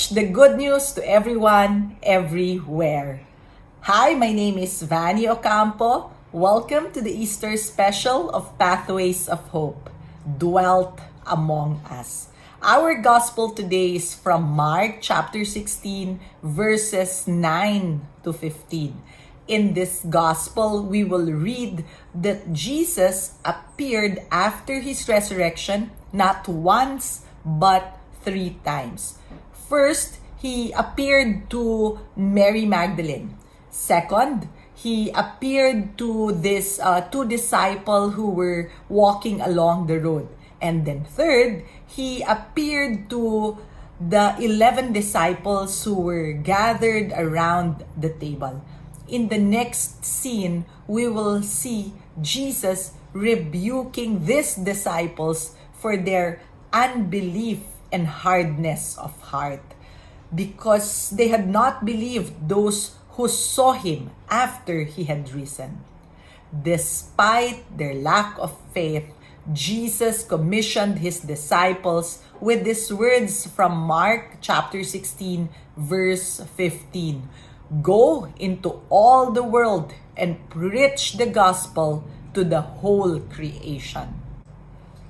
Preach the good news to everyone, everywhere. Hi, my name is Vanny Ocampo. Welcome to the Easter special of Pathways of Hope, Dwelt Among Us. Our gospel today is from Mark chapter 16, verses 9 to 15. In this gospel, we will read that Jesus appeared after his resurrection not once but 3 times. First, he appeared to Mary Magdalene. Second, he appeared to these 2 disciples who were walking along the road. And then third, he appeared to the 11 disciples who were gathered around the table. In the next scene, we will see Jesus rebuking these disciples for their unbelief and hardness of heart, because they had not believed those who saw him after he had risen. Despite their lack of faith, Jesus commissioned his disciples with these words from Mark chapter 16, verse 15. Go into all the world and preach the gospel to the whole creation.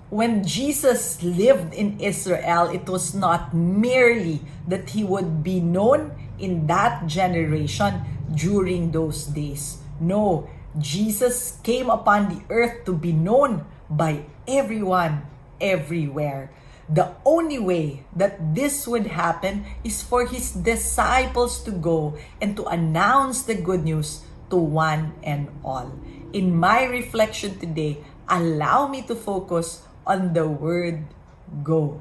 When Jesus lived in Israel, it was not merely that he would be known in that generation during those days. No, Jesus came upon the earth to be known by everyone, everywhere. The only way that this would happen is for his disciples to go and to announce the good news to one and all. In my reflection today, allow me to focus on the word go.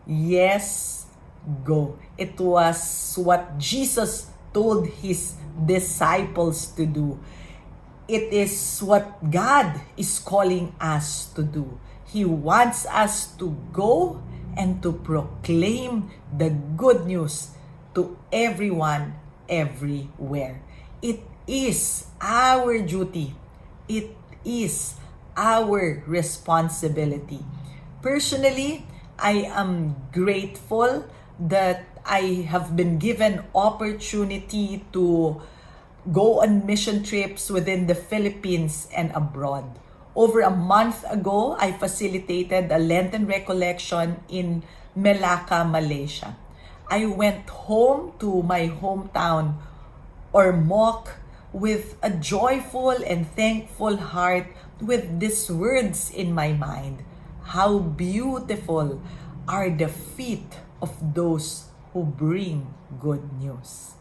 Yes, go. It was what Jesus told his disciples to do. It is what God is calling us to do. He wants us to go and to proclaim the good news to everyone, everywhere. It is our duty. It is our responsibility. Personally, I am grateful that I have been given opportunity to go on mission trips within the Philippines and abroad. Over a month ago, I facilitated a Lenten recollection in Melaka, Malaysia. I went home to my hometown, Ormoc, with a joyful and thankful heart, with these words in my mind. How beautiful are the feet of those who bring good news.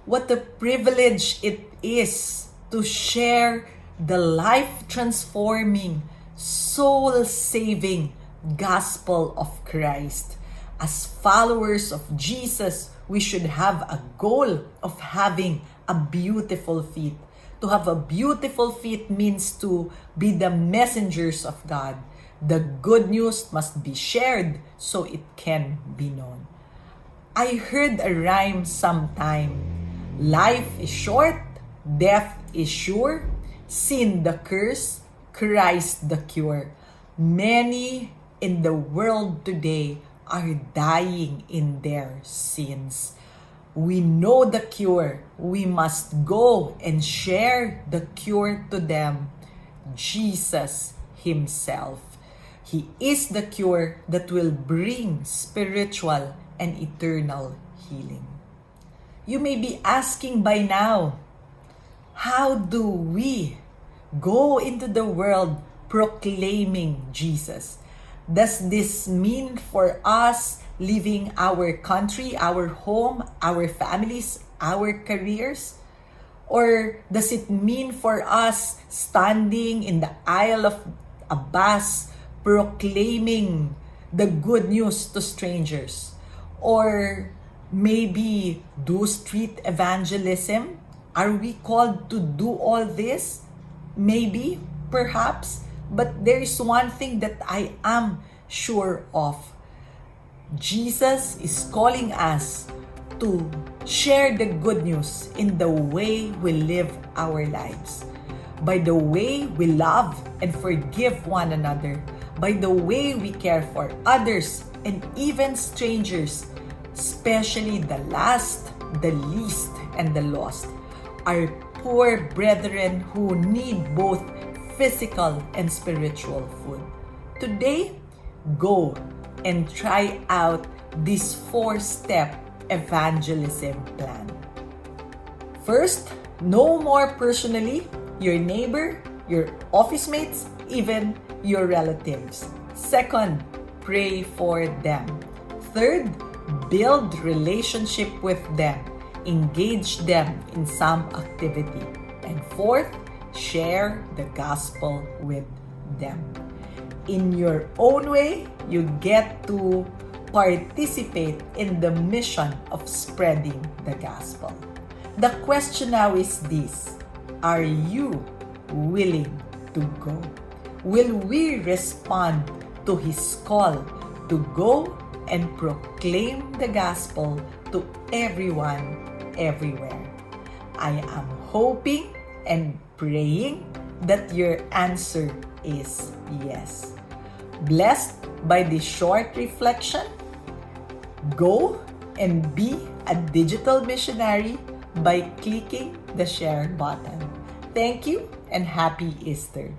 What a privilege it is to share the life-transforming, soul-saving gospel of Christ. As followers of Jesus, we should have a goal of having a beautiful feet. To have a beautiful feet means to be the messengers of God. The good news must be shared so it can be known. I heard a rhyme sometime. Life is short, death is sure, sin the curse, Christ the cure. Many in the world today are dying in their sins. We know the cure. We must go and share the cure to them. Jesus himself. He is the cure that will bring spiritual and eternal healing. You may be asking by now, how do we go into the world proclaiming Jesus? Does this mean for us leaving our country, our home, our families, our careers? Or does it mean for us standing in the aisle of a bus proclaiming the good news to strangers? Or maybe do street evangelism? Are we called to do all this? Maybe, perhaps, but there is one thing that I am sure of. Jesus is calling us to share the good news in the way we live our lives, by the way we love and forgive one another, by the way we care for others and even strangers, especially the last, the least, and the lost, our poor brethren who need both physical and spiritual food. Today, go and try out this 4-step evangelism plan. First, know more personally your neighbor, your office mates, even your relatives. Second, pray for them. Third, build relationship with them. Engage them in some activity. And fourth, share the gospel with them. In your own way, you get to participate in the mission of spreading the gospel. The question now is this: are you willing to go? Will we respond to His call to go and proclaim the gospel to everyone, everywhere? I am hoping and praying that your answer is yes. Blessed by this short reflection, go and be a digital missionary by clicking the share button. Thank you and happy Easter.